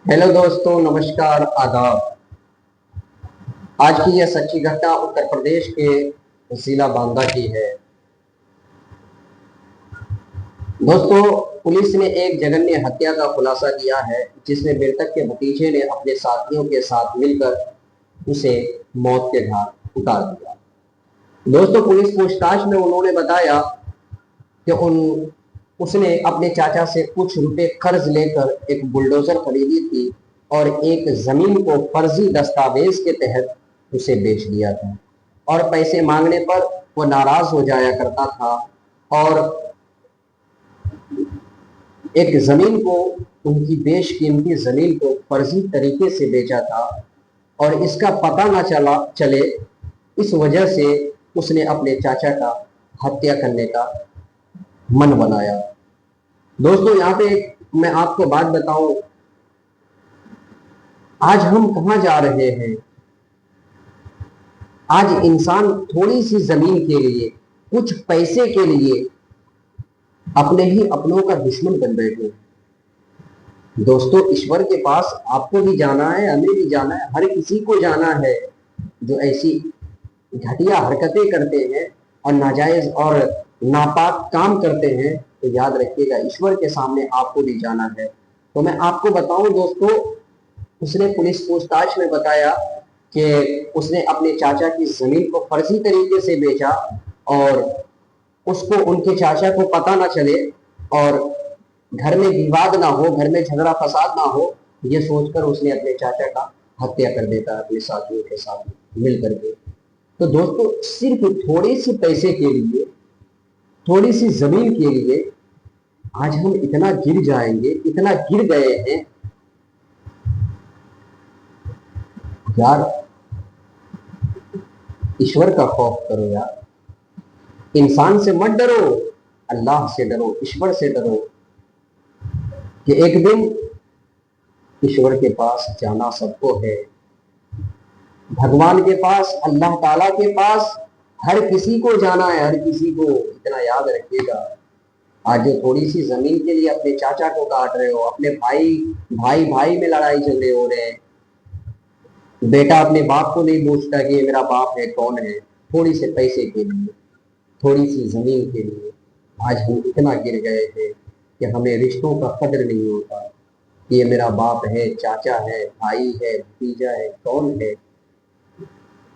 Hello दोस्तों, नमस्कार, आदाब। आज की यह सच्ची घटना उत्तर प्रदेश के जिला बांदा की है। दोस्तों, पुलिस ने एक जघन्य हत्या का खुलासा किया है, जिसमें मृतक के भतीजे ने अपने साथियों के साथ मिलकर उसे मौत के घाट उतार दिया। दोस्तों, पुलिस पूछताछ में उन्होंने बताया कि उसने अपने चाचा से कुछ रुपए कर्ज लेकर एक बुलडोजर खरीदी थी और एक जमीन को फर्जी दस्तावेज के तहत उसे बेच दिया था। और पैसे मांगने पर वो नाराज हो जाया करता था और एक जमीन को, उनकी बेशकीमती जमीन को फर्जी तरीके से बेचा था और इसका पता ना चले, इस वजह से उसने अपने चाचा का हत्या करने का मन बनाया। दोस्तों, यहाँ पे मैं आपको बात बताऊं, आज हम कहाँ जा रहे हैं। आज इंसान थोड़ी सी जमीन के लिए, कुछ पैसे के लिए अपने ही अपनों का दुश्मन बन बैठे। दोस्तों, ईश्वर के पास आपको भी जाना है, हमें भी जाना है, हर किसी को जाना है। जो ऐसी घटिया हरकतें करते हैं और नाजायज और नापाक काम करते हैं, तो याद रखिएगा, ईश्वर के सामने आपको भी जाना है। तो मैं आपको बताऊं दोस्तों, उसने पुलिस पूछताछ में बताया कि उसने अपने चाचा की जमीन को फर्जी तरीके से बेचा और उसको, उनके चाचा को पता ना चले और घर में विवाद ना हो, घर में झगड़ा फसाद ना हो, ये सोचकर उसने अपने चाचा का हत्या कर देता अपने साथियों के साथ मिल करके। तो दोस्तों, सिर्फ थोड़े से पैसे के लिए, थोड़ी सी जमीन के लिए आज हम इतना गिर जाएंगे, इतना गिर गए हैं यार। ईश्वर का खौफ करो यार, इंसान से मत डरो, अल्लाह से डरो, ईश्वर से डरो कि एक दिन ईश्वर के पास जाना सबको है। भगवान के पास, अल्लाह ताला के पास हर किसी को जाना है, हर किसी को। इतना याद रखिएगा, आज जो थोड़ी सी जमीन के लिए अपने चाचा को काट रहे हो, अपने भाई भाई भाई में लड़ाई झगड़े हो रहे हैं, बेटा अपने बाप को नहीं पूछता कि ये मेरा बाप है, कौन है। थोड़ी से पैसे के लिए, थोड़ी सी जमीन के लिए आज हम इतना गिर गए थे कि हमें रिश्तों का कदर नहीं होता कि ये मेरा बाप है, चाचा है, भाई है, भतीजा है, कौन है।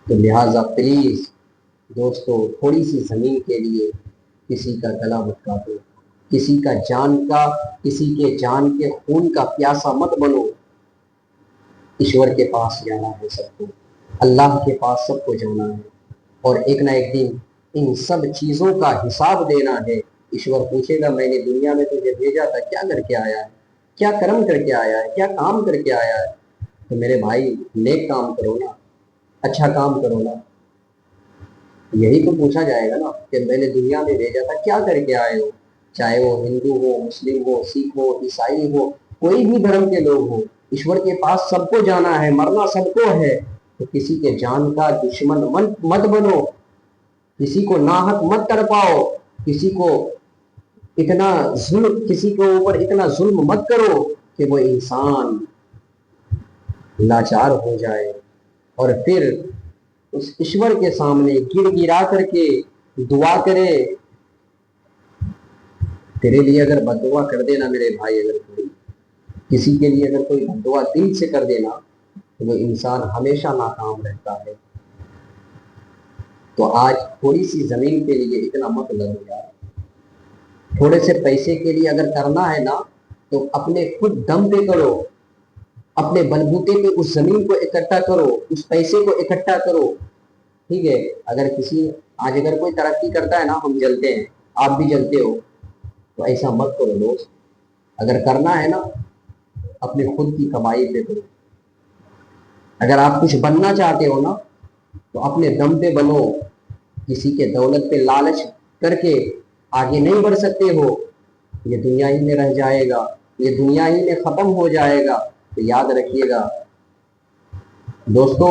तो लिहाजा प्लीज दोस्तों, थोड़ी सी जमीन के लिए किसी का गला मत काटो, किसी का जान का, किसी के जान के खून का प्यासा मत बनो। ईश्वर के पास जाना है सबको, अल्लाह के पास सबको जाना है और एक ना एक दिन इन सब चीजों का हिसाब देना है। ईश्वर पूछेगा, मैंने दुनिया में तुझे भेजा था, क्या करके आया है, क्या कर्म करके आया है, क्या काम करके आया है। तो मेरे भाई, नेक काम करो ना, अच्छा काम करो ना। यही तो पूछा जाएगा ना कि मैंने दुनिया में भेजा था, क्या करके आए हो। चाहे वो हिंदू हो, मुस्लिम हो, सिख हो, ईसाई हो, कोई भी धर्म के लोग हो, ईश्वर के पास सबको जाना है, मरना सबको है। तो किसी के जान का दुश्मन मत बनो, किसी को नाहक मत कर पाओ, किसी को इतना जुल्म, किसी के ऊपर इतना जुल्म मत करो कि वो इंसान लाचार हो जाए और फिर उस ईश्वर के सामने गिर गिरा करके दुआ करे। तेरे लिए अगर बददुआ कर देना मेरे भाई, अगर कोई किसी के लिए अगर कोई बददुआ दिल से कर देना, तो वो इंसान हमेशा नाकाम रहता है। तो आज थोड़ी सी जमीन के लिए इतना मत लड़ो यार। थोड़े से पैसे के लिए अगर करना है ना, तो अपने खुद दम पे करो, अपने बलबूते पे उस जमीन को इकट्ठा करो, उस पैसे को इकट्ठा करो। ठीक है, अगर किसी, आज अगर कोई तरक्की करता है ना, हम जलते हैं, आप भी जलते हो, तो ऐसा मत करो दोस्त। अगर करना है ना, अपने खुद की कमाई पे करो। अगर आप कुछ बनना चाहते हो ना, तो अपने दम पे बनो। किसी के दौलत पे लालच करके आगे नहीं बढ़ सकते हो, ये दुनिया ही में रह जाएगा, ये दुनिया ही में खत्म हो जाएगा। तो याद रखिएगा दोस्तों,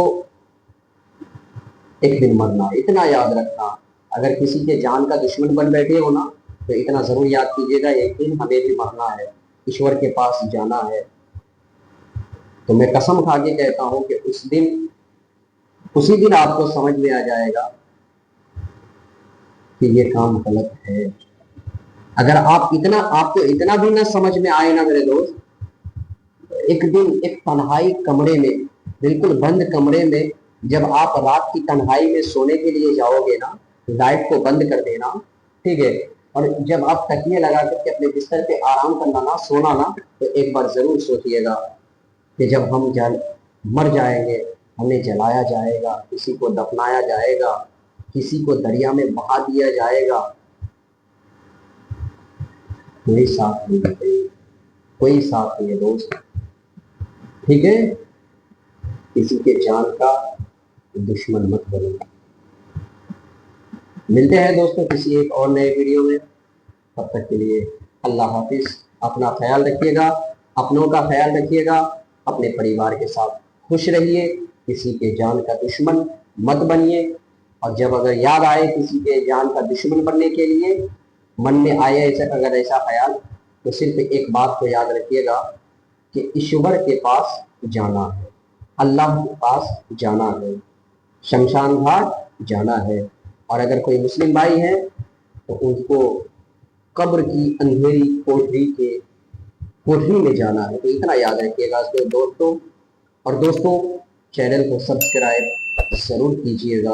एक दिन मरना, इतना याद रखना। अगर किसी के जान का दुश्मन बन बैठे हो ना, तो इतना जरूर याद कीजिएगा, एक दिन हमें भी मरना है, ईश्वर के पास जाना है। तो मैं कसम खा के कहता हूं कि उसी दिन आपको समझ में आ जाएगा कि ये काम गलत है। अगर आपको इतना भी ना समझ में आए ना मेरे दोस्त, एक दिन एक तन्हाई कमरे में, बिल्कुल बंद कमरे में, जब आप रात की तन्हाई में सोने के लिए जाओगे ना, लाइट को बंद कर देना, ठीक है, और जब आप तकिए लगा करके अपने बिस्तर पे आराम करना ना, सोना ना, तो एक बार जरूर सोचिएगा कि जब हम मर जाएंगे, हमें जलाया जाएगा, किसी को दफनाया जाएगा, किसी को दरिया में बहा दिया जाएगा, कोई साथ नहीं है, कोई साथ नहीं है दोस्त, ठीक है। किसी के जान का दुश्मन मत बनो। मिलते हैं दोस्तों किसी एक और नए वीडियो में, तब तक के लिए अल्लाह हाफिज। अपना ख्याल रखिएगा, अपनों का ख्याल रखिएगा, अपने परिवार के साथ खुश रहिए, किसी के जान का दुश्मन मत बनिए। और जब अगर याद आए किसी के जान का दुश्मन बनने के लिए, मन में आए अगर ऐसा ख्याल, तो सिर्फ एक बात को याद रखिएगा कि ईश्वर के पास जाना है, अल्लाह के पास जाना है, शमशान घाट जाना है। और अगर कोई मुस्लिम भाई है तो उनको कब्र की अंधेरी कोठरी में जाना है। तो इतना याद रखिएगा दोस्तों। और दोस्तों, चैनल को सब्सक्राइब जरूर कीजिएगा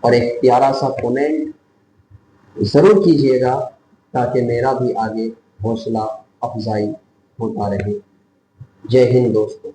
और एक प्यारा सा कमेंट जरूर कीजिएगा, ताकि मेरा भी आगे हौसला अफजाई होता रहे। जय हिंद दोस्तों।